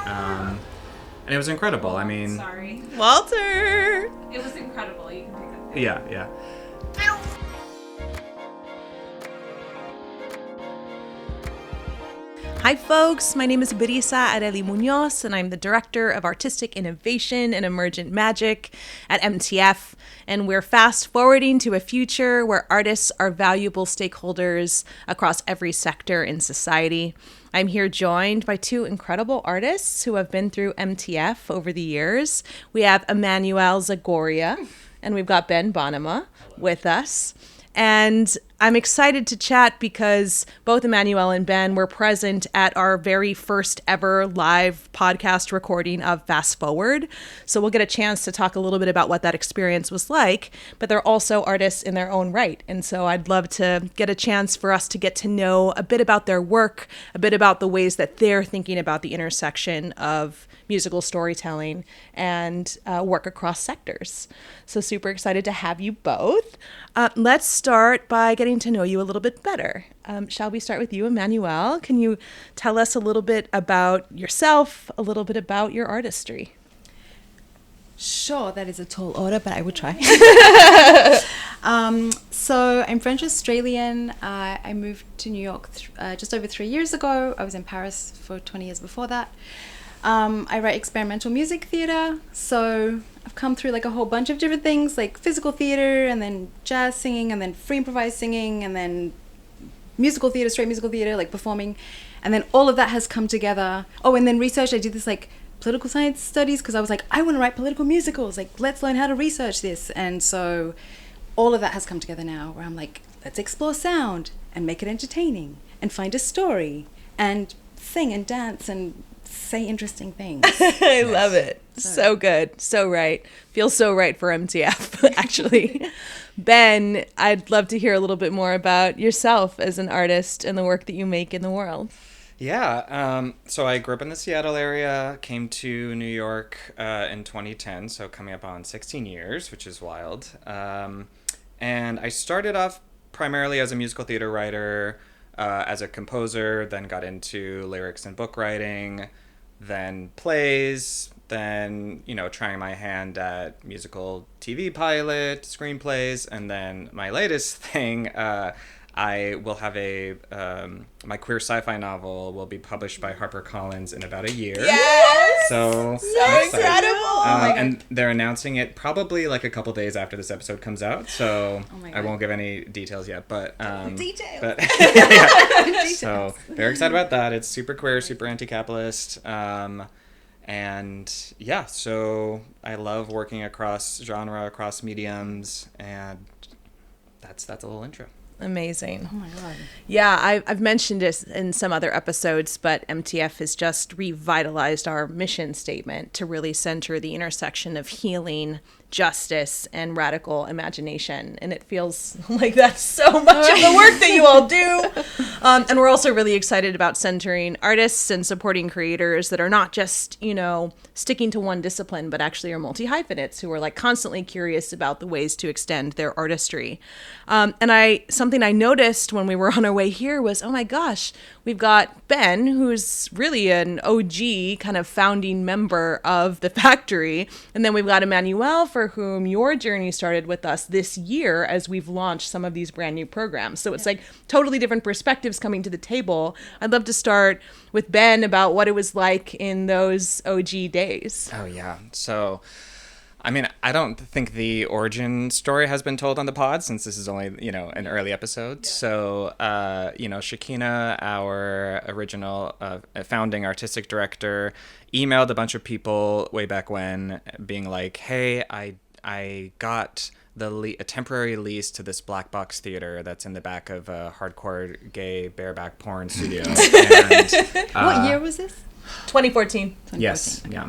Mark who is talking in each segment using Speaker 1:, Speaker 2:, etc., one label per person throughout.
Speaker 1: And it was incredible. I mean...
Speaker 2: Sorry.
Speaker 3: Walter!
Speaker 2: It was incredible. You can pick up.
Speaker 1: Yeah.
Speaker 3: Hi folks, my name is Brisa Areli Muñoz, and I'm the Director of Artistic Innovation and Emergent Magic at MTF, and we're fast forwarding to a future where artists are valuable stakeholders across every sector in society. I'm here joined by two incredible artists who have been through MTF over the years. We have Emmanuelle Zagoria, and we've got Ben Bonnema with us. And I'm excited to chat because both Emmanuelle and Ben were present at our very first ever live podcast recording of Fast Forward. So we'll get a chance to talk a little bit about what that experience was like, but they're also artists in their own right. And so I'd love to get a chance for us to get to know a bit about their work, a bit about the ways that they're thinking about the intersection of musical storytelling and work across sectors. So super excited to have you both. Let's start by getting to know you a little bit better. Shall we start with you, Emmanuelle? Can you tell us a little bit about yourself, a little bit about your artistry?
Speaker 4: Sure, that is a tall order, but I will try. So I'm French Australian. I moved to New York just over 3 years ago. I was in Paris for 20 years before that. I write experimental music theatre, so I've come through like a whole bunch of different things, like physical theatre, and then jazz singing, and then free improvised singing, and then musical theatre, straight musical theatre, like performing, and then all of that has come together. Oh, and then research. I did this like political science studies because I was like, I want to write political musicals, like let's learn how to research this. And so all of that has come together now, where I'm like, let's explore sound and make it entertaining and find a story and sing and dance and say interesting things.
Speaker 3: I love it. So good. So right. Feels so right for MTF, actually. Ben, I'd love to hear a little bit more about yourself as an artist and the work that you make in the world.
Speaker 1: Yeah. So I grew up in the Seattle area, came to New York in 2010, so coming up on 16 years, which is wild. And I started off primarily as a musical theater writer, as a composer, then got into lyrics and book writing, then plays, then, trying my hand at musical TV pilot, screenplays, and then my latest thing, I will have my queer sci-fi novel will be published by HarperCollins in about a year.
Speaker 3: Yes!
Speaker 1: So
Speaker 3: incredible!
Speaker 1: And they're announcing it probably like a couple days after this episode comes out, so I won't give any details yet, but...
Speaker 3: details!
Speaker 1: But, yeah. So, very excited about that. It's super queer, super anti-capitalist, and yeah, so I love working across genre, across mediums, and that's a little intro.
Speaker 3: Amazing.
Speaker 4: Oh my God.
Speaker 3: Yeah, I've mentioned this in some other episodes, but MTF has just revitalized our mission statement to really center the intersection of healing, justice, and radical imagination. And it feels like that's so much of the work that you all do. And we're also really excited about centering artists and supporting creators that are not just, sticking to one discipline, but actually are multi-hyphenates who are like constantly curious about the ways to extend their artistry. And something I noticed when we were on our way here was, oh my gosh, we've got Ben, who's really an OG kind of founding member of the factory. And then we've got Emmanuelle, for whom your journey started with us this year as we've launched some of these brand new programs. So it's like totally different perspectives coming to the table. I'd love to start with Ben about what it was like in those OG days.
Speaker 1: Oh, yeah. So... I mean, I don't think the origin story has been told on the pod since this is only, an early episode. Yeah. So, Shakina, our original founding artistic director, emailed a bunch of people way back when being like, hey, I got a temporary lease to this black box theater that's in the back of a hardcore gay bareback porn studio. And,
Speaker 4: what year was this?
Speaker 3: 2014.
Speaker 1: Yes, yeah.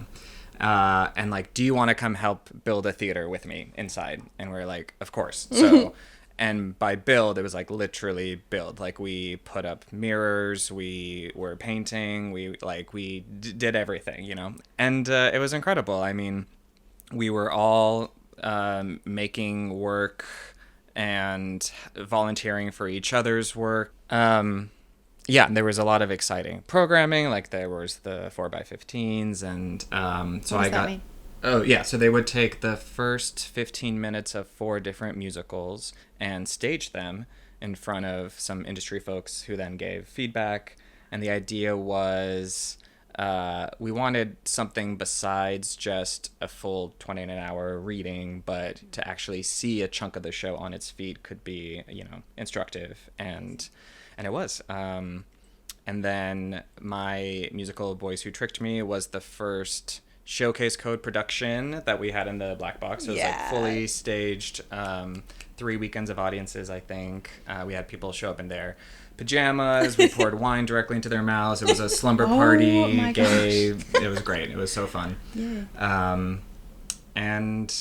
Speaker 1: And like, do you want to come help build a theater with me inside? And we're like, of course. So, and by build, it was like literally build. Like we put up mirrors, we were painting, we did everything, and it was incredible. I mean, we were all making work and volunteering for each other's work. yeah, there was a lot of exciting programming. Like there was the 4x15s, and so
Speaker 4: What does
Speaker 1: I
Speaker 4: that
Speaker 1: got.
Speaker 4: mean?
Speaker 1: Oh yeah, so they would take the first 15 minutes of 4 different musicals and stage them in front of some industry folks who then gave feedback. And the idea was we wanted something besides just a full 20 an hour reading, but to actually see a chunk of the show on its feet could be, instructive, and it was. And then my musical Boys Who Tricked Me was the first showcase code production that we had in the black box. It was like fully staged, 3 weekends of audiences, I think. We had people show up in their pajamas. We poured wine directly into their mouths. It was a slumber party,
Speaker 4: my
Speaker 1: gay. It was great. It was so fun.
Speaker 4: Yeah.
Speaker 1: And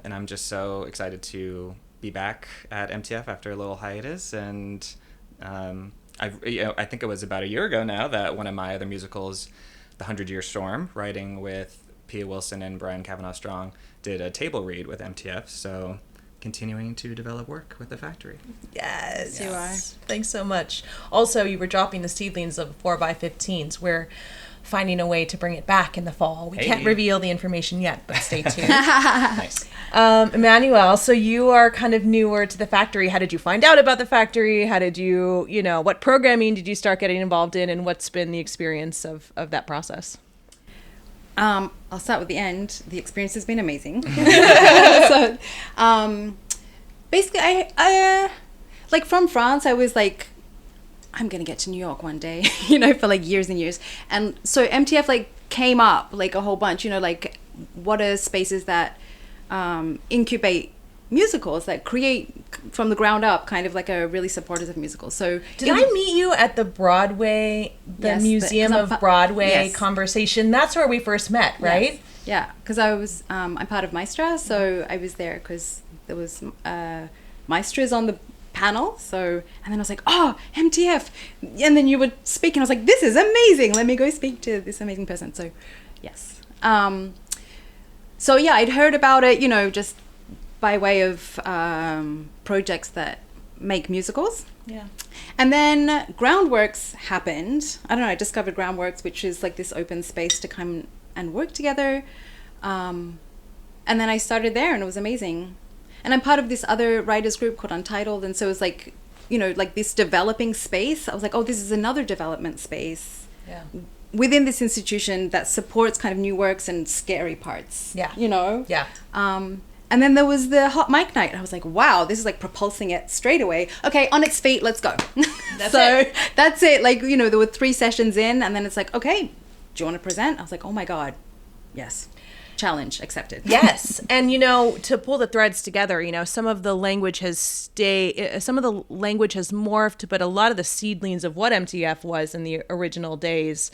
Speaker 1: I'm just so excited to be back at MTF after a little hiatus. And I think it was about a year ago now that one of my other musicals, The 100-Year Storm, writing with Pia Wilson and Brian Kavanaugh Strong, did a table read with MTF. So continuing to develop work with the factory.
Speaker 3: Yes.
Speaker 4: You are.
Speaker 3: Thanks so much. Also, you were dropping the seedlings of 4x15s. We're finding a way to bring it back in the fall. We can't reveal the information yet, but stay tuned.
Speaker 1: Nice.
Speaker 3: Emmanuelle, so you are kind of newer to the factory. How did you find out about the factory? How did you, what programming did you start getting involved in, and what's been the experience of that process?
Speaker 4: I'll start with the end. The experience has been amazing. So, basically, I like from France, I was like, I'm gonna get to New York one day, for like years and years. And so MTF like came up like a whole bunch, like what are spaces that incubate musicals, that create from the ground up, kind of like a really supportive of musicals. So
Speaker 3: did I meet you at the Broadway,
Speaker 4: Yes,
Speaker 3: Museum
Speaker 4: 'cause
Speaker 3: of Broadway
Speaker 4: yes.
Speaker 3: conversation? That's where we first met, right?
Speaker 4: Yes. Yeah, because I was I'm part of Maestra, so I was there because there was Maestras on the panel. So, and then I was like, oh, MTF, and then you would speak, and I was like, this is amazing. Let me go speak to this amazing person. So, yes. So yeah, I'd heard about it, just by way of projects that make musicals.
Speaker 3: Yeah.
Speaker 4: And then Groundworks happened. I don't know, I discovered Groundworks, which is like this open space to come and work together. And then I started there, and it was amazing. And I'm part of this other writers group called Untitled. And so it was like, like this developing space. I was like, oh, this is another development space within this institution that supports kind of new works and scary parts.
Speaker 3: Yeah.
Speaker 4: Yeah. And then there was the hot mic night. I was like, wow, this is like propulsing it straight away. Okay, on its feet, let's go. That's it. Like, there were 3 sessions in, and then it's like, okay, do you want to present? I was like, oh my God, yes. Challenge accepted.
Speaker 3: Yes. And, to pull the threads together, some of the language has morphed, but a lot of the seedlings of what MTF was in the original days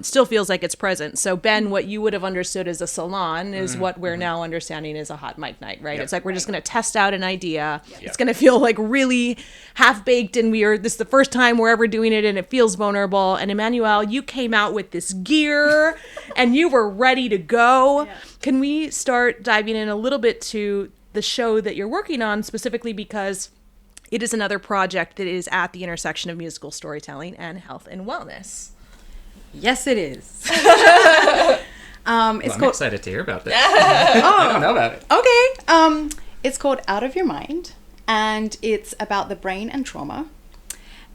Speaker 3: still feels like it's present. So, Ben, what you would have understood as a salon is what we're now understanding as a hot mic night, right? Yep. It's like we're just going to test out an idea. Yep. It's going to feel like really half-baked, and this is the first time we're ever doing it, and it feels vulnerable. And Emmanuelle, you came out with this gear, and you were ready to go. Yeah. Can we start diving in a little bit to the show that you're working on, specifically because it is another project that is at the intersection of musical storytelling and health and wellness?
Speaker 4: Yes, it is.
Speaker 1: I'm excited to hear about this.
Speaker 4: I
Speaker 1: don't know about it.
Speaker 4: Okay. It's called Out of Your Mind, and it's about the brain and trauma.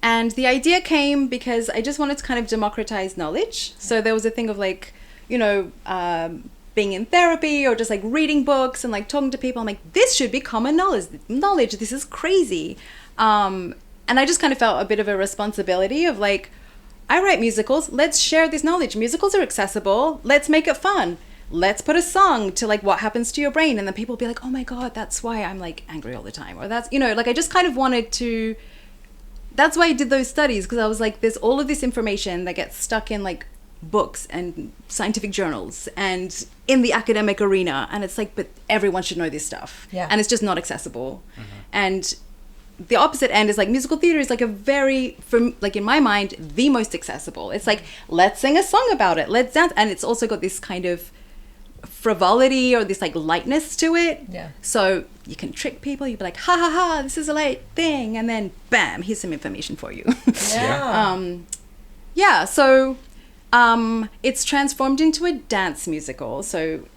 Speaker 4: And the idea came because I just wanted to kind of democratize knowledge. So there was a thing of like, being in therapy or just like reading books and like talking to people. I'm like, this should be common knowledge. This is crazy. And I just kind of felt a bit of a responsibility of like, I write musicals. Let's share this knowledge. Musicals are accessible. Let's make it fun. Let's put a song to like what happens to your brain. And then people will be like, oh my God, that's why I'm like angry all the time. Or that's, like I just kind of wanted to, that's why I did those studies. Because I was like, there's all of this information that gets stuck in like books and scientific journals and in the academic arena, and it's like, but everyone should know this stuff. Yeah. And it's just not accessible. And the opposite end is like musical theater is like a very, like in my mind, the most accessible. It's like, let's sing a song about it, let's dance. And it's also got this kind of frivolity or this like lightness to it.
Speaker 3: Yeah.
Speaker 4: So you can trick people. You'd be like, ha ha ha, this is a light thing, and then bam, here's some information for you. So it's transformed into a dance musical. So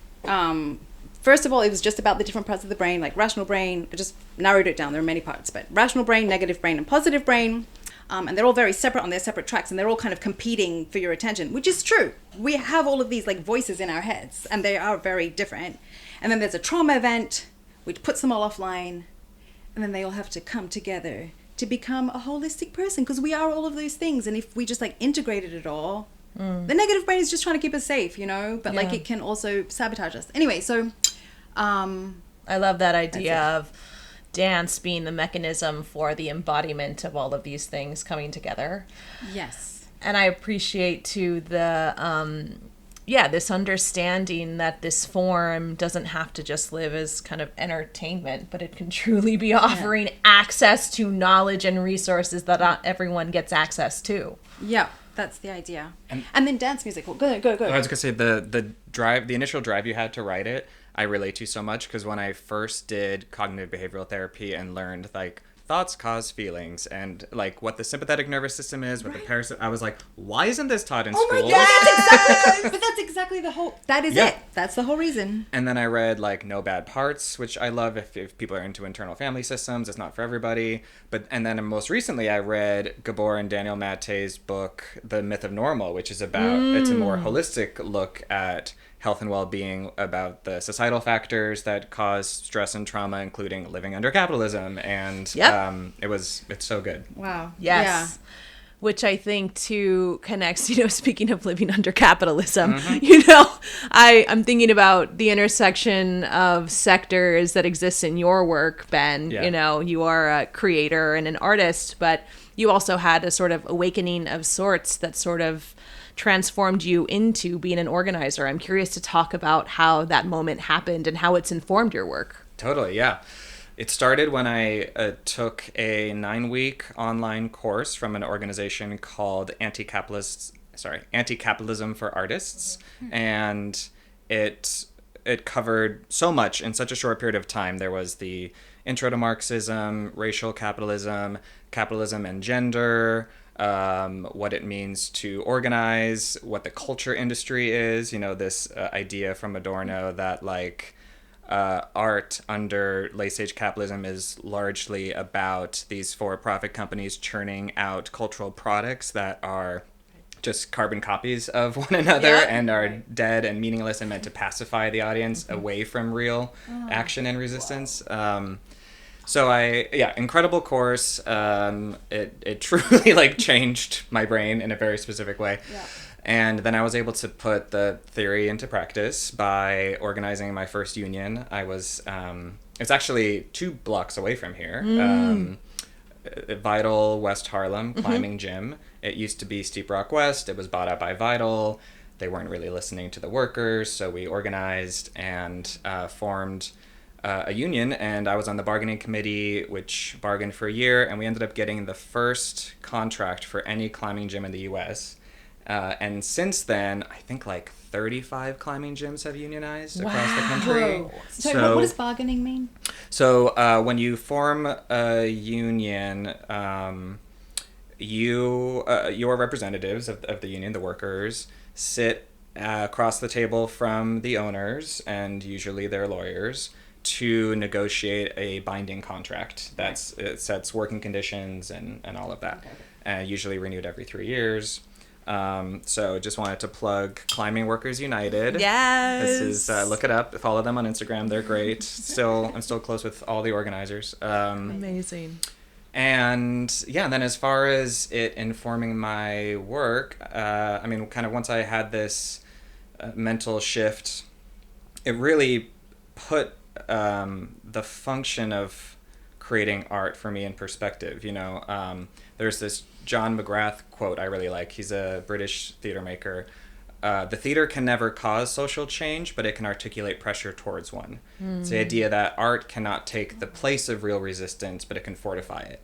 Speaker 4: first of all, it was just about the different parts of the brain, like rational brain. I just narrowed it down. There are many parts, but rational brain, negative brain, and positive brain. And they're all very separate on their separate tracks, and they're all kind of competing for your attention, which is true. We have all of these like voices in our heads, and they are very different. And then there's a trauma event, which puts them all offline, and then they all have to come together to become a holistic person, because we are all of those things. And if we just like integrated it all, the negative brain is just trying to keep us safe, you know, but like it can also sabotage us. Anyway, so
Speaker 3: I love that idea of dance being the mechanism for the embodiment of all of these things coming together.
Speaker 4: Yes.
Speaker 3: And I appreciate too the this understanding that this form doesn't have to just live as kind of entertainment, but it can truly be offering access to knowledge and resources that not everyone gets access to.
Speaker 4: Yeah, that's the idea. And then dance music. Go.
Speaker 1: I was gonna say the initial drive you had to write it, I relate to so much, because when I first did cognitive behavioral therapy and learned like thoughts cause feelings and like what the sympathetic nervous system is, what the parasympathetic, I was like, why isn't this taught in school?
Speaker 4: Oh my God, that's exactly the whole, that is it. That's the whole reason.
Speaker 1: And then I read like No Bad Parts, which I love if people are into internal family systems. It's not for everybody. And then most recently I read Gabor and Daniel Matte's book, The Myth of Normal, which is about, it's a more holistic look at health and well-being, about the societal factors that cause stress and trauma, including living under capitalism. And it's so good.
Speaker 4: Wow.
Speaker 3: Yes.
Speaker 4: Yeah.
Speaker 3: Which I think too connects, speaking of living under capitalism,
Speaker 1: Mm-hmm.
Speaker 3: I'm thinking about the intersection of sectors that exists in your work, Ben.
Speaker 1: Yeah.
Speaker 3: You are a creator and an artist, but you also had a sort of awakening of sorts that sort of transformed you into being an organizer. I'm curious to talk about how that moment happened and how it's informed your work.
Speaker 1: Totally, yeah. It started when I took a 9-week online course from an organization called Anti-Capitalism for Artists, and it covered so much in such a short period of time. There was the intro to Marxism, racial capitalism, capitalism and gender, what it means to organize, what the culture industry is, this idea from Adorno that like art under late-stage capitalism is largely about these for-profit companies churning out cultural products that are just carbon copies of one another and are dead and meaningless and meant to pacify the audience away from real action and resistance. So incredible course. It truly like changed my brain in a very specific way. Yeah. And then I was able to put the theory into practice by organizing my first union. I was, it's actually 2 blocks away from here. Vital, West Harlem, climbing gym. It used to be Steep Rock West. It was bought out by Vital. They weren't really listening to the workers, so we organized and formed a union, and I was on the bargaining committee, which bargained for a year, and we ended up getting the first contract for any climbing gym in the U.S. And since then, I think like 35 climbing gyms have unionized across the country.
Speaker 4: So what does bargaining mean?
Speaker 1: So when you form a union, your representatives of the union, the workers, sit across the table from the owners, and usually they're lawyers, to negotiate a binding contract it sets working conditions and all of that. Usually renewed every 3 years. So just wanted to plug Climbing Workers United.
Speaker 3: Yes.
Speaker 1: This is look it up, follow them on Instagram, they're great. I'm still close with all the organizers.
Speaker 3: Amazing.
Speaker 1: And then as far as it informing my work, kind of once I had this mental shift, it really put the function of creating art for me in perspective. There's this John McGrath quote I really like. He's a British theater maker. The theater can never cause social change, but it can articulate pressure towards one. It's the idea that art cannot take the place of real resistance, but it can fortify it.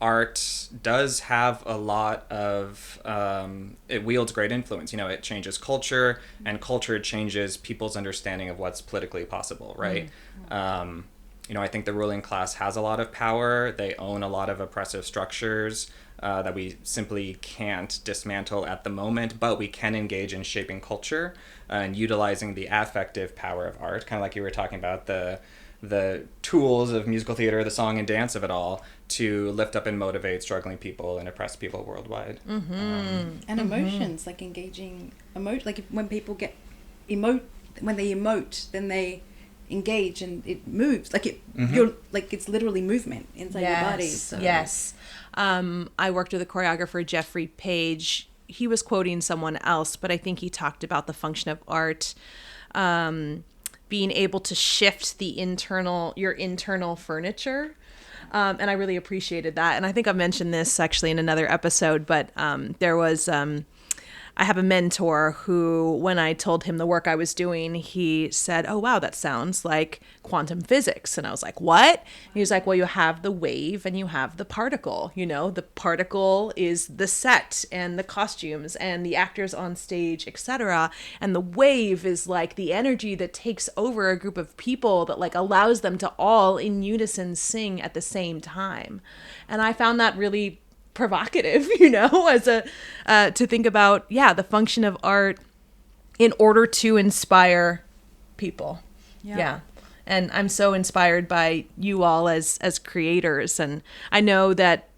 Speaker 1: art does have a lot of, it wields great influence. You know, it changes culture, and culture changes people's understanding of what's politically possible, right? You know, I think the ruling class has a lot of power. They own a lot of oppressive structures that we simply can't dismantle at the moment, but we can engage in shaping culture and utilizing the affective power of art, kind of like you were talking about, the tools of musical theater, the song and dance of it all, to lift up and motivate struggling people and oppressed people worldwide.
Speaker 4: And emotions, like engaging like when people get when they emote, then they engage and it moves, like it you're like, it's literally movement inside your body. So.
Speaker 3: Yes. I worked with a choreographer, Jeffrey Page. He was quoting someone else, but I think he talked about the function of art being able to shift your internal furniture. And I really appreciated that. And I think I've mentioned this actually in another episode, but there was, I have a mentor who, when I told him the work I was doing, he said, "Oh, wow, that sounds like quantum physics." And I was like, "What?" And he was like, "Well, you have the wave and you have the particle. You know, the particle is the set and the costumes and the actors on stage, etc. And the wave is like the energy that takes over a group of people that like allows them to all in unison sing at the same time." And I found that really provocative, you know, as to think about, the function of art in order to inspire people. Yeah. And I'm so inspired by you all as creators. And I know that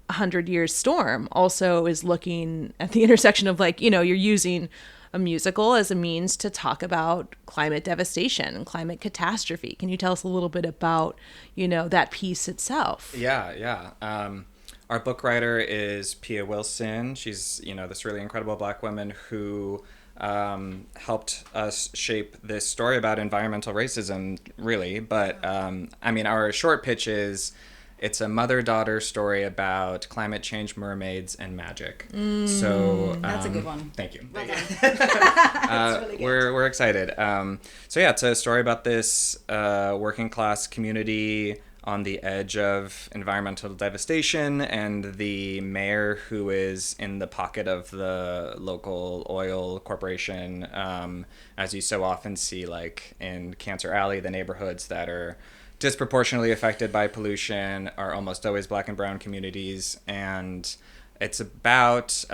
Speaker 3: 100 Years Storm also is looking at the intersection of, like, you know, you're using a musical as a means to talk about climate devastation and climate catastrophe. Can you tell us a little bit about, you know, that piece itself?
Speaker 1: Yeah. Our book writer is Pia Wilson. She's, you know, this really incredible Black woman who helped us shape this story about environmental racism, really. But, I mean, our short pitch is, it's a mother-daughter story about climate change, mermaids, and magic. So
Speaker 4: that's a good one.
Speaker 1: Thank you.
Speaker 4: Well done. Really good.
Speaker 1: We're excited. So yeah, it's a story about this working class community on the edge of environmental devastation, and the mayor who is in the pocket of the local oil corporation, as you so often see, like in Cancer Alley, the neighborhoods that are disproportionately affected by pollution are almost always Black and brown communities. And it's about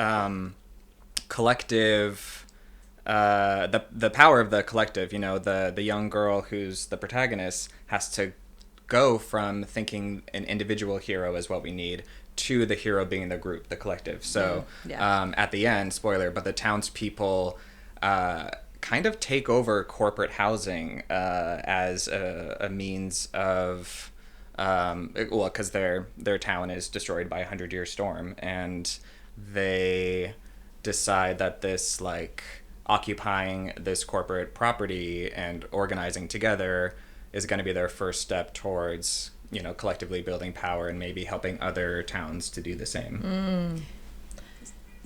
Speaker 1: collective, the power of the collective. You know, the young girl who's the protagonist has to go from thinking an individual hero is what we need to the hero being the group, the collective. So at the end, spoiler, but the townspeople kind of take over corporate housing as a means of, because their town is destroyed by 100 Year Storm, and they decide that this, like, occupying this corporate property and organizing together is going to be their first step towards, you know, collectively building power and maybe helping other towns to do the same.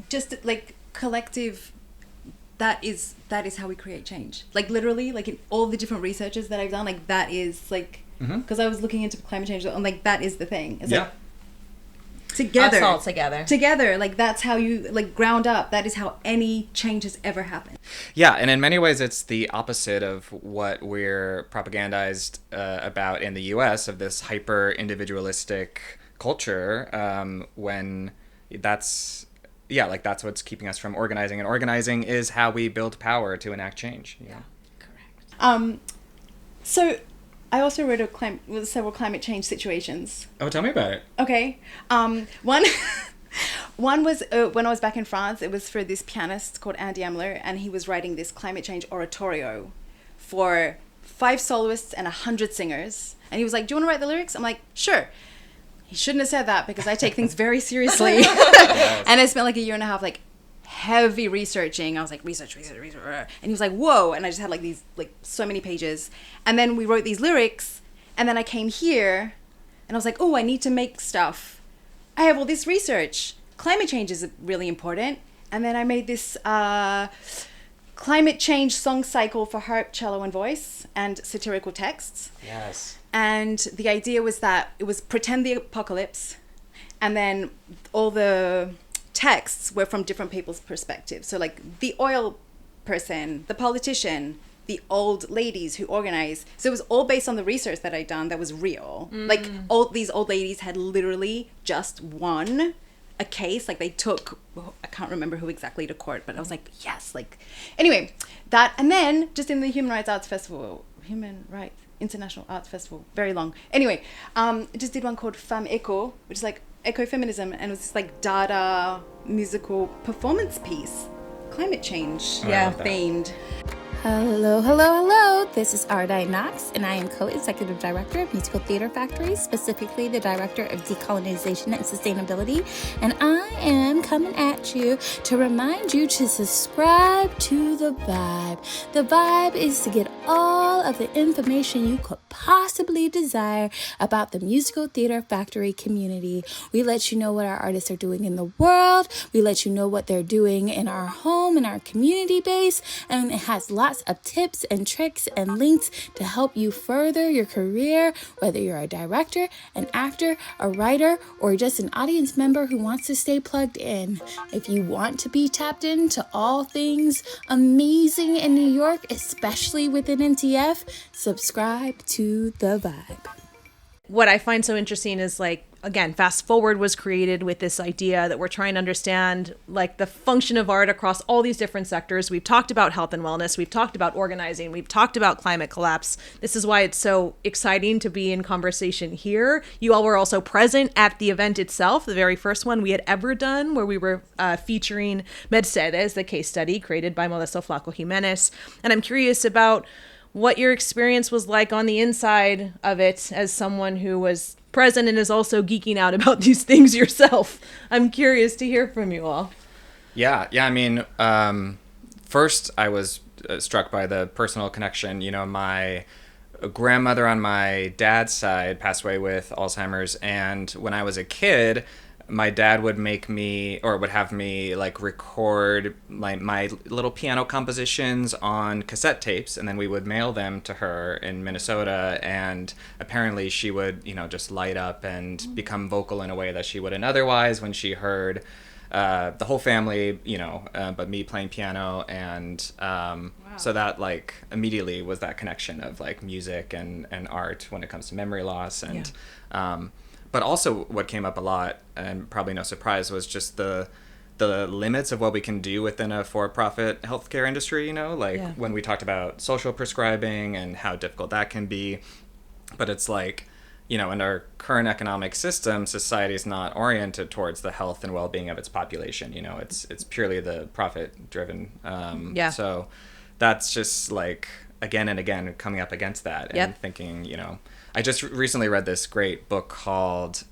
Speaker 4: Just like collective, that is how we create change. Like literally, like in all the different researches that I've done, like that is like, because I was looking into climate change, and like that is the thing. It's like together.
Speaker 3: Us all together.
Speaker 4: Together. Like that's how you, like, ground up. That is how any change has ever happened.
Speaker 1: Yeah, and in many ways it's the opposite of what we're propagandized about in the US, of this hyper individualistic culture, when that's what's keeping us from organizing, and organizing is how we build power to enact change. Yeah.
Speaker 4: Correct. So I also wrote several climate change situations.
Speaker 1: Oh, tell me about it.
Speaker 4: Okay. One was when I was back in France. It was for this pianist called Andy Amler, and he was writing this climate change oratorio for 5 soloists and 100 singers. And he was like, "Do you want to write the lyrics?" I'm like, "Sure." He shouldn't have said that, because I take things very seriously. Yes. And I spent like a year and a half, like, heavy researching. I was like, research. And he was like, "Whoa." And I just had like these, like, so many pages. And then we wrote these lyrics. And then I came here and I was like, "Oh, I need to make stuff. I have all this research. Climate change is really important." And then I made this climate change song cycle for harp, cello, and voice, and satirical texts.
Speaker 1: Yes.
Speaker 4: And the idea was that it was pretend the apocalypse, and then all the texts were from different people's perspectives. So like the oil person, the politician, the old ladies who organize. So it was all based on the research that I'd done that was real. Like all these old ladies had literally just won a case. Like they took, I can't remember who exactly, to court, but I was like, yes, like, anyway, that, and then just in the Human Rights International Arts Festival, very long. Anyway, I just did one called Femme Echo, which is like ecofeminism, and it was this like Dada musical performance piece, climate change themed.
Speaker 5: Hello, hello, hello. This is Areli Knox, and I am co-executive director of Musical Theater Factory, specifically the director of decolonization and sustainability. And I am coming at you to remind you to subscribe to The Vibe. The Vibe is to get all of the information you could possibly desire about the Musical Theater Factory community. We let you know what our artists are doing in the world. We let you know what they're doing in our home, in our community base, and it has lots of tips and tricks and links to help you further your career, whether you're a director, an actor, a writer, or just an audience member who wants to stay plugged in. If you want to be tapped into all things amazing in New York, especially within MTF, subscribe to The Vibe.
Speaker 3: What I find so interesting is, like, again, Fast Forward was created with this idea that we're trying to understand like the function of art across all these different sectors. We've talked about health and wellness. We've talked about organizing. We've talked about climate collapse. This is why it's so exciting to be in conversation here. You all were also present at the event itself, the very first one we had ever done, where we were featuring Mercedes, the case study created by Modesto Flaco Jimenez. And I'm curious about what your experience was like on the inside of it as someone who was present and is also geeking out about these things yourself. I'm curious to hear from you all.
Speaker 1: Yeah. I mean, first I was struck by the personal connection. You know, my grandmother on my dad's side passed away with Alzheimer's, and when I was a kid, my dad would make me, or would have me, like, record my little piano compositions on cassette tapes, and then we would mail them to her in Minnesota, and apparently she would, you know, just light up and become vocal in a way that she wouldn't otherwise when she heard the whole family, you know, but me playing piano, and so that, like, immediately was that connection of, like, music and art when it comes to memory loss, and but also what came up a lot, and probably no surprise, was just the limits of what we can do within a for-profit healthcare industry, you know, like when we talked about social prescribing and how difficult that can be. But it's like, you know, in our current economic system, society is not oriented towards the health and well-being of its population. You know, it's purely the profit-driven. So that's just, like, again and again coming up against that and thinking, you know, I just recently read this great book called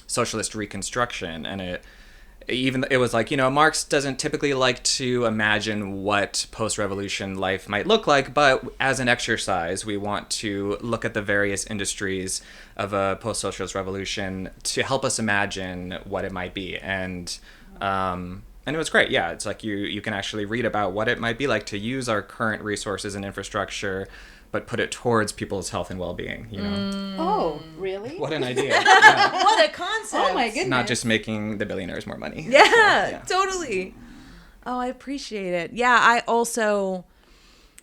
Speaker 1: Socialist Reconstruction, and it was like, you know, Marx doesn't typically like to imagine what post-revolution life might look like, but as an exercise, we want to look at the various industries of a post-socialist revolution to help us imagine what it might be. And it was great. Yeah, it's like you can actually read about what it might be like to use our current resources and infrastructure, but put it towards people's health and well-being, you know.
Speaker 4: Oh, really?
Speaker 1: What an idea. Yeah.
Speaker 3: What a concept.
Speaker 4: Oh my goodness.
Speaker 1: Not just making the billionaires more money.
Speaker 3: Yeah, totally. Oh, I appreciate it. Yeah, I also,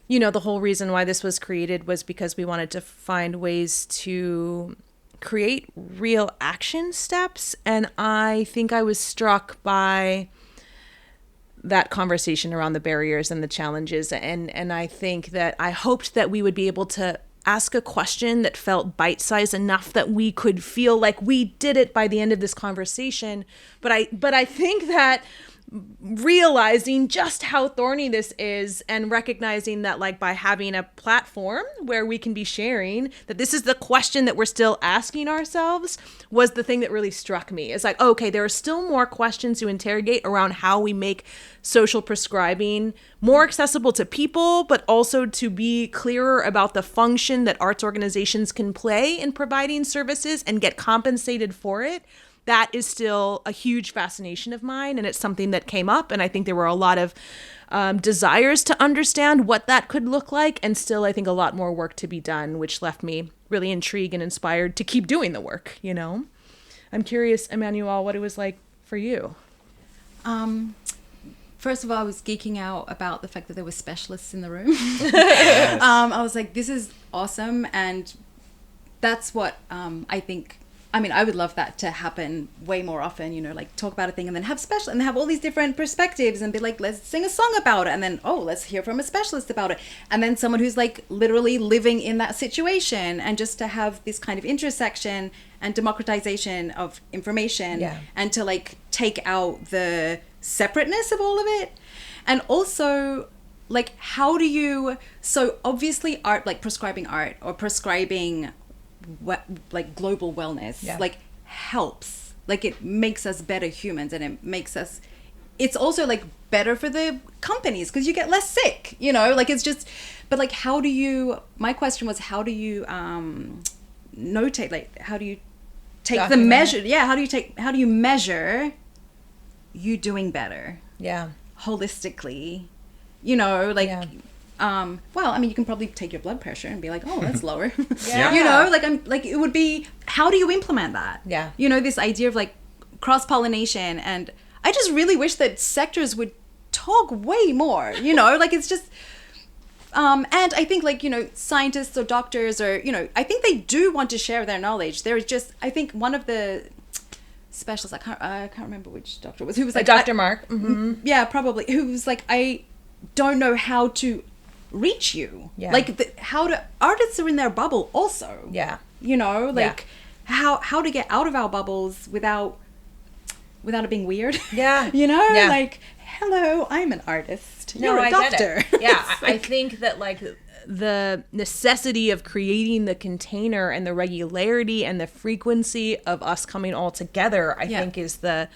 Speaker 3: you know, the whole reason why this was created was because we wanted to find ways to create real action steps. And I think I was struck by that conversation around the barriers and the challenges. And I think that I hoped that we would be able to ask a question that felt bite-sized enough that we could feel like we did it by the end of this conversation. But I think that realizing just how thorny this is and recognizing that, like, by having a platform where we can be sharing that this is the question that we're still asking ourselves was the thing that really struck me. It's like, okay, there are still more questions to interrogate around how we make social prescribing more accessible to people, but also to be clearer about the function that arts organizations can play in providing services and get compensated for it. That is still a huge fascination of mine, and it's something that came up, and I think there were a lot of desires to understand what that could look like, and still I think a lot more work to be done, which left me really intrigued and inspired to keep doing the work, you know? I'm curious, Emmanuelle, what it was like for you.
Speaker 4: First of all, I was geeking out about the fact that there were specialists in the room. Yes. I was like, this is awesome. And that's what I think, I mean, I would love that to happen way more often, you know, like talk about a thing and then have all these different perspectives and be like, let's sing a song about it. And then, let's hear from a specialist about it. And then someone who's like literally living in that situation, and just to have this kind of intersection and democratization of information, and to like take out the separateness of all of it. And also, like, how do you, so obviously art, like prescribing art or prescribing like global wellness, like helps, like it makes us better humans, and it makes us, it's also like better for the companies because you get less sick, you know, like it's just, but like how do you, my question was, how do you notate, like how do you take document the measure, how do you measure you doing better holistically, you know, like well, I mean, you can probably take your blood pressure and be like, oh, that's lower. You know, like I'm like, it would be, how do you implement that? You know, this idea of like cross-pollination. And I just really wish that sectors would talk way more, you know, like it's just, and I think like, you know, scientists or doctors or, you know, I think they do want to share their knowledge. There's just, I think one of the specialists, I can't remember which doctor it was, who was like,
Speaker 3: Dr. Mark.
Speaker 4: Yeah, probably. Who was like, I don't know how to reach you, like how to, artists are in their bubble also, you know, like how to get out of our bubbles without it being weird, you know, like, hello, I'm an artist, you're a doctor.
Speaker 3: I think that like the necessity of creating the container and the regularity and the frequency of us coming all together, I think is the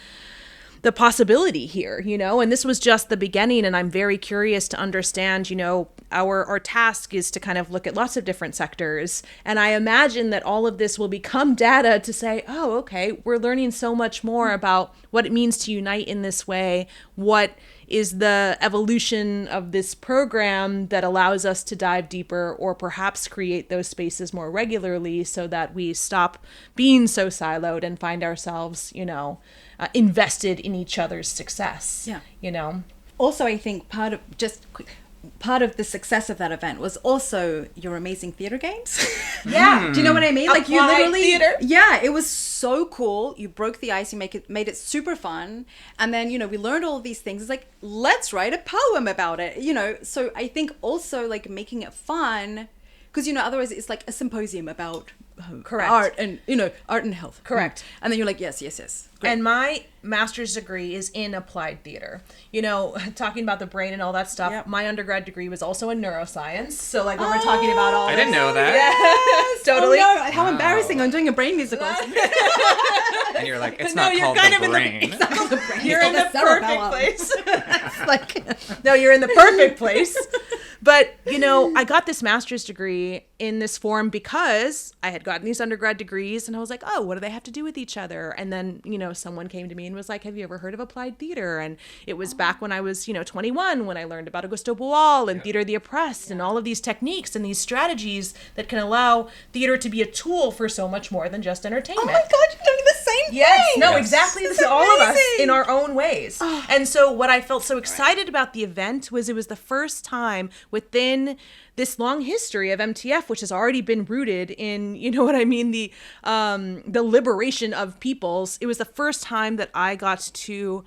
Speaker 3: possibility here, you know, and this was just the beginning. And I'm very curious to understand, you know, our task is to kind of look at lots of different sectors. And I imagine that all of this will become data to say, oh, okay, we're learning so much more about what it means to unite in this way. What is the evolution of this program that allows us to dive deeper or perhaps create those spaces more regularly so that we stop being so siloed and find ourselves, you know, invested in each other's success, you know?
Speaker 4: Also, I think part of the success of that event was also your amazing theater games. Do you know what I mean? Like you literally, theater. It was so cool. You broke the ice. You made it super fun. And then, you know, we learned all of these things. It's like, let's write a poem about it, you know? So I think also like making it fun, because, you know, otherwise it's like a symposium about art and, you know, art and health. And then you're like, yes. Great.
Speaker 3: And my master's degree is in applied theater. You know, talking about the brain and all that stuff. My undergrad degree was also in neuroscience. So like when we're talking about all
Speaker 1: I didn't know that.
Speaker 3: Yes, totally.
Speaker 4: Oh, no. How embarrassing. I'm doing a brain musical.
Speaker 1: And you're like, it's not called the brain.
Speaker 3: You're in the perfect place. Like, no, you're in the perfect place. But, you know, I got this master's degree in this form because I had gotten these undergrad degrees and I was like, oh, what do they have to do with each other? And then, you know, someone came to me and was like, have you ever heard of applied theater? And it was back when I was, you know, 21 when I learned about Augusto Boal and theater of the oppressed and all of these techniques and these strategies that can allow theater to be a tool for so much more than just entertainment.
Speaker 4: Oh my God, you're doing the same thing.
Speaker 3: Yes, no, exactly. This is all of us in our own ways. And so what I felt so excited about the event was it was the first time within this long history of MTF, which has already been rooted in, you know what I mean, the liberation of peoples. It was the first time that I got to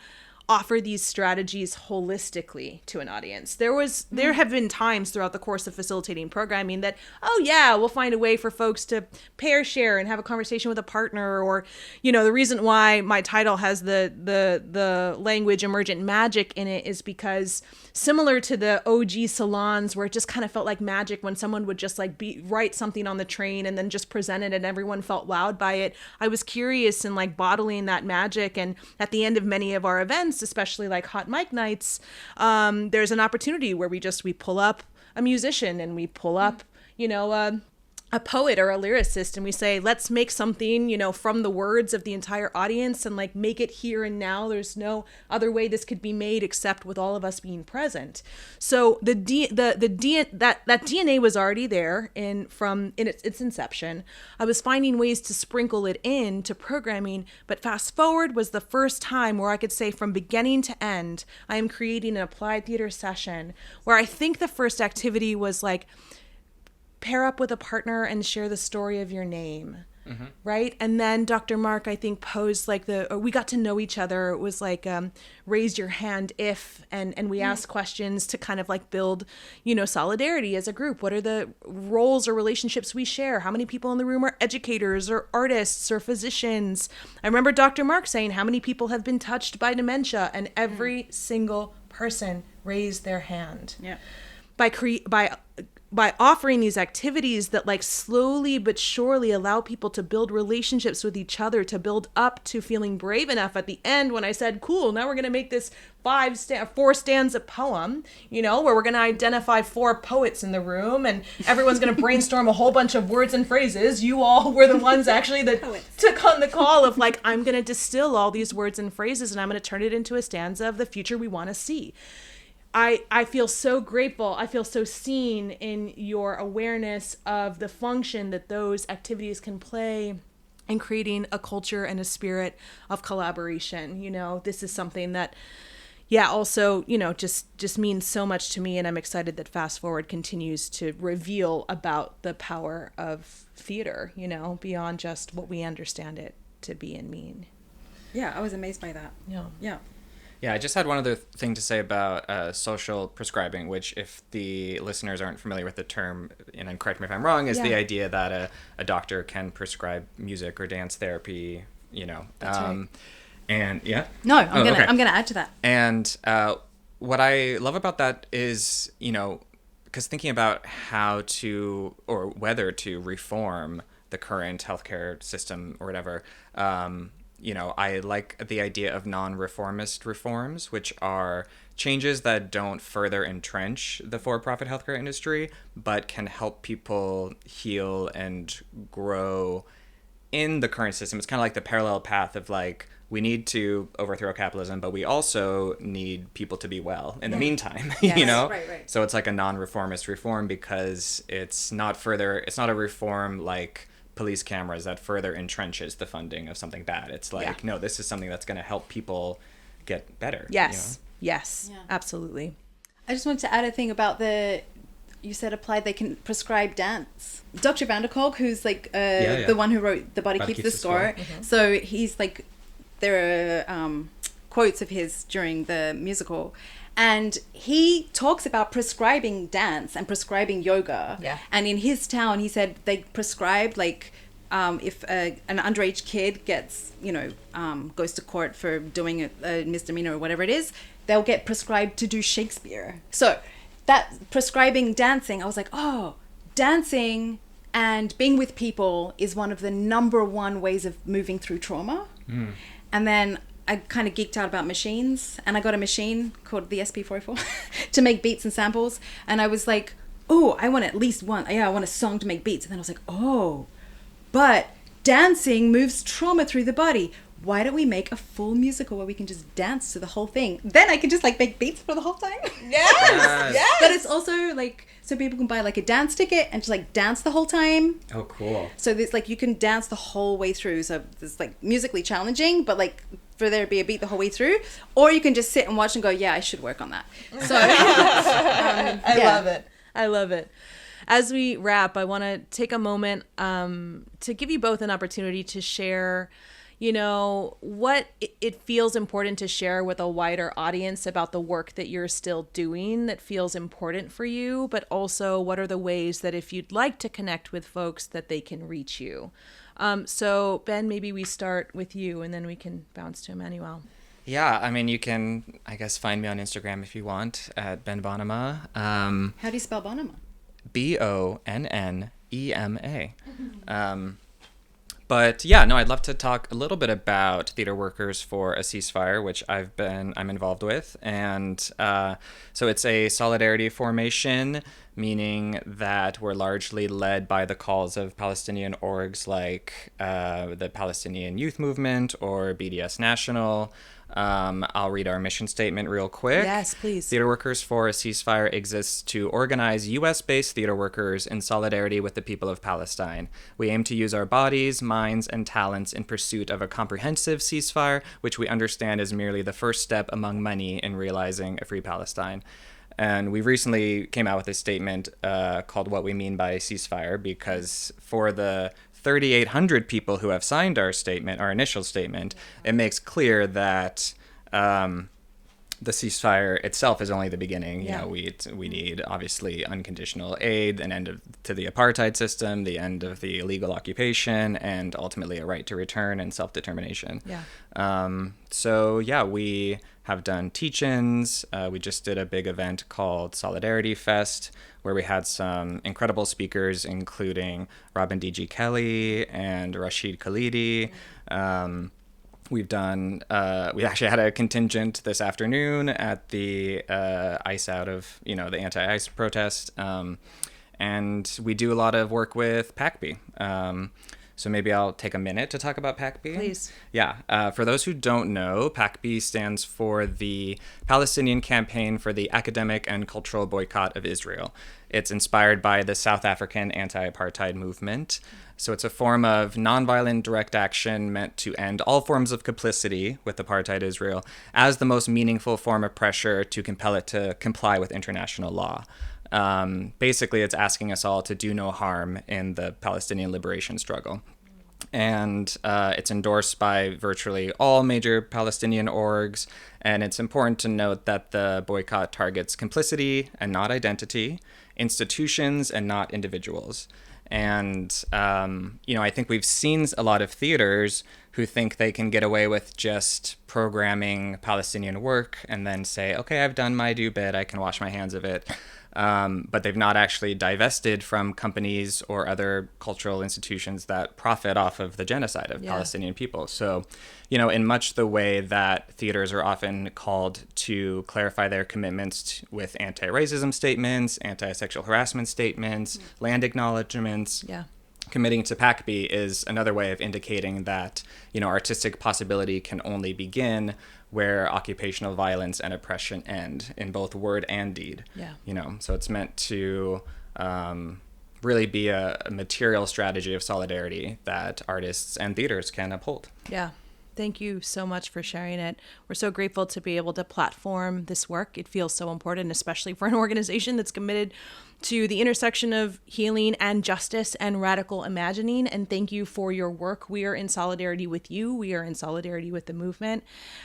Speaker 3: offer these strategies holistically to an audience. There have been times throughout the course of facilitating programming that, oh yeah, we'll find a way for folks to pair share and have a conversation with a partner, or, you know, the reason why my title has the language emergent magic in it is because similar to the OG salons where it just kind of felt like magic when someone would just like write something on the train and then just present it and everyone felt wowed by it. I was curious in like bottling that magic, and at the end of many of our events, especially like hot mic nights, there's an opportunity where we pull up a musician and we pull up, you know, a poet or a lyricist and we say, let's make something, you know, from the words of the entire audience and like make it here and now. There's no other way this could be made except with all of us being present. So that DNA was already there in its inception. I was finding ways to sprinkle it in to programming, but Fast Forward was the first time where I could say from beginning to end, I am creating an applied theater session where I think the first activity was like, pair up with a partner and share the story of your name. Mm-hmm. Right. And then Dr. Mark, I think, posed like we got to know each other. It was like, raise your hand if, and we asked questions to kind of like build, you know, solidarity as a group. What are the roles or relationships we share? How many people in the room are educators or artists or physicians? I remember Dr. Mark saying how many people have been touched by dementia, and every single person raised their hand.
Speaker 4: Yeah.
Speaker 3: By offering these activities that like slowly but surely allow people to build relationships with each other, to build up to feeling brave enough at the end when I said, cool, now we're going to make this 4 stanza poem, you know, where we're going to identify 4 poets in the room and everyone's going to brainstorm a whole bunch of words and phrases. You all were the ones actually that took on the call of like, I'm going to distill all these words and phrases and I'm going to turn it into a stanza of the future we want to see. I feel so grateful. I feel so seen in your awareness of the function that those activities can play in creating a culture and a spirit of collaboration. You know, this is something that, also, you know, just means so much to me. And I'm excited that Fast Forward continues to reveal about the power of theater, you know, beyond just what we understand it to be and mean.
Speaker 4: Yeah, I was amazed by that. Yeah.
Speaker 1: Yeah, I just had one other thing to say about social prescribing, which if the listeners aren't familiar with the term, and correct me if I'm wrong, is the idea that a doctor can prescribe music or dance therapy, you know.
Speaker 4: That's right.
Speaker 1: And yeah?
Speaker 4: No, I'm gonna add to that.
Speaker 1: And what I love about that is, you know, because thinking about how to or whether to reform the current healthcare system or whatever, you know, I like the idea of non-reformist reforms, which are changes that don't further entrench the for-profit healthcare industry, but can help people heal and grow in the current system. It's kind of like the parallel path of like, we need to overthrow capitalism, but we also need people to be well in the meantime, you know?
Speaker 4: Right.
Speaker 1: So it's like a non-reformist reform because it's not a reform like police cameras that further entrenches the funding of something bad. It's like, no, this is something that's going to help people get better.
Speaker 3: Yes.
Speaker 1: You know?
Speaker 3: Yes, absolutely.
Speaker 4: I just wanted to add a thing about you said applied, they can prescribe dance. Dr. Vanderkolk, who's like the one who wrote The Body Keeps the Score. Mm-hmm. So he's like, there are quotes of his during the musical. And he talks about prescribing dance and prescribing yoga. Yeah. And in his town, he said they prescribed, like, if an underage kid gets, you know, goes to court for doing a misdemeanor or whatever it is, they'll get prescribed to do Shakespeare. So that prescribing dancing, I was like, oh, dancing and being with people is one of the number one ways of moving through trauma. Mm. And then I kind of geeked out about machines, and I got a machine called the SP404 to make beats and samples. And I was like, oh, I want at least one. Yeah, I want a song to make beats. And then I was like, oh, but dancing moves trauma through the body. Why don't we make a full musical where we can just dance to the whole thing? Then I can just like make beats for the whole time. Yes. But it's also like, so people can buy like a dance ticket and just like dance the whole time.
Speaker 1: Oh, cool. So
Speaker 4: there's like, you can dance the whole way through. So it's like musically challenging, but like for there to be a beat the whole way through. Or you can just sit and watch and go, yeah, I should work on that. So
Speaker 3: I love it. As we wrap, I want to take a moment to give you both an opportunity to share, you know, what it feels important to share with a wider audience about the work that you're still doing that feels important for you, but also what are the ways that if you'd like to connect with folks that they can reach you. So Ben, maybe we start with you and then we can bounce to Emmanuelle.
Speaker 1: Yeah, I mean, you can, I guess, find me on Instagram if you want at Ben Bonnema.
Speaker 4: How do you spell Bonnema?
Speaker 1: Bonnema. But yeah, no, I'd love to talk a little bit about Theater Workers for a Ceasefire, which I'm involved with. And so it's a solidarity formation, meaning that we're largely led by the calls of Palestinian orgs like the Palestinian Youth Movement or BDS National. I'll read our mission statement real quick.
Speaker 3: Yes, please.
Speaker 1: Theater Workers for a Ceasefire exists to organize U.S.-based theater workers in solidarity with the people of Palestine. We aim to use our bodies, minds, and talents in pursuit of a comprehensive ceasefire, which we understand is merely the first step among many in realizing a free Palestine. And we recently came out with a statement called What We Mean by Ceasefire, because for the 3,800 people who have signed our statement, our initial statement, it makes clear that the ceasefire itself is only the beginning.
Speaker 3: Yeah.
Speaker 1: You know, we need obviously unconditional aid, an end to the apartheid system, the end of the illegal occupation, and ultimately a right to return and self-determination.
Speaker 3: Yeah.
Speaker 1: So yeah, we have done teach-ins. We just did a big event called Solidarity Fest, where we had some incredible speakers, including Robin D.G. Kelly and Rashid Khalidi. We actually had a contingent this afternoon at the ICE out of, the anti-ICE protest. And we do a lot of work with PACB. So maybe I'll take a minute to talk about PACB.
Speaker 3: Please.
Speaker 1: Yeah. For those who don't know, PACB stands for the Palestinian Campaign for the Academic and Cultural Boycott of Israel. It's inspired by the South African anti-apartheid movement. So it's a form of nonviolent direct action meant to end all forms of complicity with apartheid Israel as the most meaningful form of pressure to compel it to comply with international law. Basically, it's asking us all to do no harm in the Palestinian liberation struggle. And it's endorsed by virtually all major Palestinian orgs. And it's important to note that the boycott targets complicity and not identity, institutions and not individuals. And, I think we've seen a lot of theaters who think they can get away with just programming Palestinian work and then say, okay, I've done my due bit, I can wash my hands of it. But they've not actually divested from companies or other cultural institutions that profit off of the genocide of Palestinian people. So, in much the way that theaters are often called to clarify their commitments with anti-racism statements, anti-sexual harassment statements, land acknowledgements.
Speaker 3: Yeah.
Speaker 1: Committing to PACB is another way of indicating that, artistic possibility can only begin where occupational violence and oppression end in both word and deed.
Speaker 3: Yeah.
Speaker 1: So it's meant to really be a material strategy of solidarity that artists and theaters can uphold.
Speaker 3: Yeah. Thank you so much for sharing it. We're so grateful to be able to platform this work. It feels so important, especially for an organization that's committed to the intersection of healing and justice and radical imagining. And thank you for your work. We are in solidarity with you. We are in solidarity with the movement.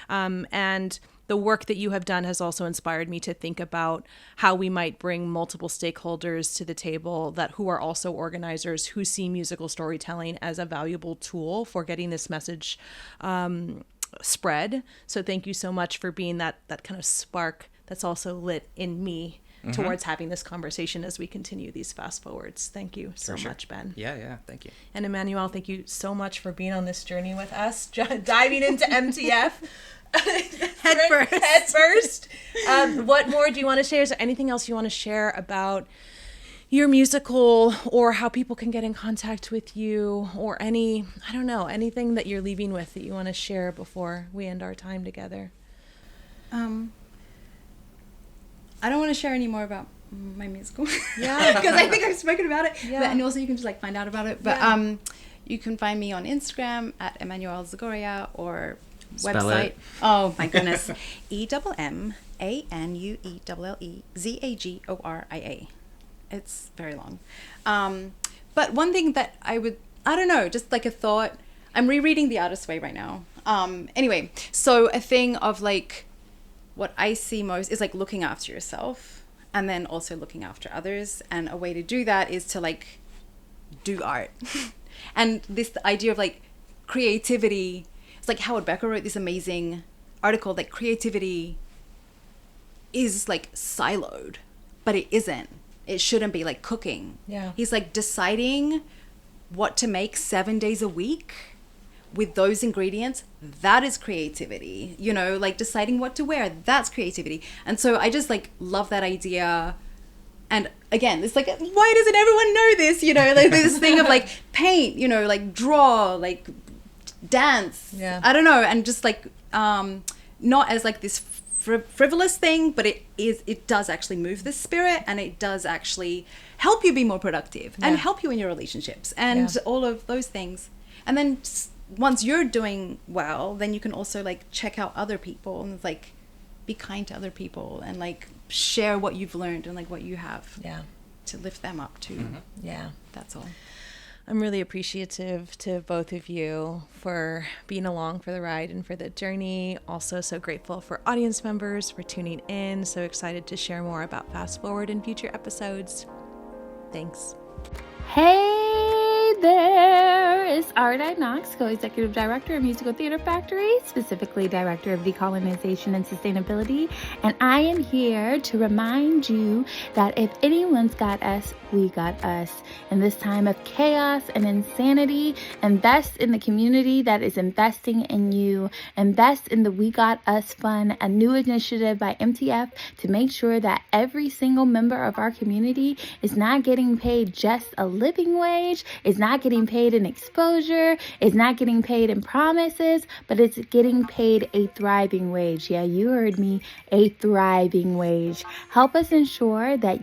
Speaker 3: And the work that you have done has also inspired me to think about how we might bring multiple stakeholders to the table who are also organizers, who see musical storytelling as a valuable tool for getting this message spread. So thank you so much for being that kind of spark that's also lit in me towards having this conversation as we continue these fast forwards. Thank you so much, Ben.
Speaker 1: Yeah, thank you.
Speaker 3: And Emmanuelle, thank you so much for being on this journey with us, diving into MTF. Head first. What more do you want to share? Is there anything else you want to share about your musical, or how people can get in contact with you, or anything that you're leaving with that you want to share before we end our time together?
Speaker 4: I don't want to share any more about my musical.
Speaker 3: Yeah.
Speaker 4: Because I think I've spoken about it.
Speaker 3: Yeah.
Speaker 4: And also you can just find out about it. But you can find me on Instagram at Emmanuelle Zagoria, or
Speaker 1: Spell
Speaker 4: website.
Speaker 1: it.
Speaker 4: Oh my goodness. EMMANUELLE It's very long. But one thing that I don't know, just like a thought, I'm rereading The Artist's Way right now. Anyway, so a thing of what I see most is looking after yourself and then also looking after others. And a way to do that is to do art. And this idea of creativity, it's Howard Becker wrote this amazing article that creativity is siloed, but it isn't. It shouldn't be cooking.
Speaker 3: Yeah.
Speaker 4: He's deciding what to make 7 days a week with those ingredients, that is creativity. You know, like deciding what to wear, that's creativity. And so I just like love that idea. And again, it's like, why doesn't everyone know this? You know, like this thing of like paint, you know, like draw, like dance.
Speaker 3: Yeah.
Speaker 4: I don't know. And just like, not as like this frivolous thing, but it does actually move the spirit, and it does actually help you be more productive and help you in your relationships and all of those things. And then once you're doing well, then you can also like check out other people and like be kind to other people and like share what you've learned and like what you have to lift them up too.
Speaker 3: Yeah.
Speaker 4: That's all.
Speaker 3: I'm really appreciative to both of you for being along for the ride and for the journey. Also so grateful for audience members for tuning in. So excited to share more about Fast Forward in future episodes. Thanks.
Speaker 5: Hey there, it's Areli Knox, Co-Executive Director of Musical Theater Factory, specifically Director of Decolonization and Sustainability, and I am here to remind you that if anyone's got us, we got us. In this time of chaos and insanity, invest in the community that is investing in you. Invest in the We Got Us Fund, a new initiative by MTF to make sure that every single member of our community is not getting paid just a living wage, is not getting paid in exposure, is not getting paid in promises, but it's getting paid a thriving wage. Yeah, you heard me, a thriving wage. Help us ensure that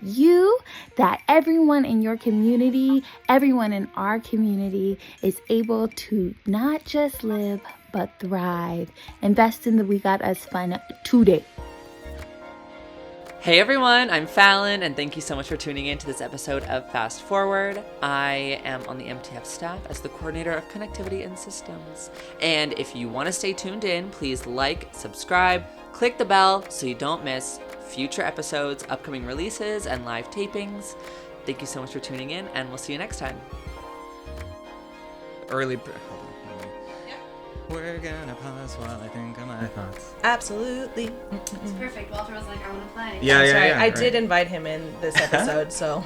Speaker 5: everyone in your community, everyone in our community is able to not just live, but thrive. Invest in the We Got Us Fund today.
Speaker 6: Hey everyone, I'm Falan, and thank you so much for tuning in to this episode of Fast Forward. I am on the MTF staff as the Coordinator of Connectivity and Systems. And if you want to stay tuned in, please like, subscribe, click the bell so you don't miss future episodes, upcoming releases, and live tapings. Thank you so much for tuning in, and we'll see you next time.
Speaker 1: Hold on. We're gonna pause while I think of my thoughts.
Speaker 3: Absolutely.
Speaker 2: It's perfect. Walter was like, I want to play.
Speaker 1: Yeah,
Speaker 3: That's
Speaker 1: yeah,
Speaker 3: right.
Speaker 1: yeah.
Speaker 3: I
Speaker 1: right.
Speaker 3: did invite him in this episode, so.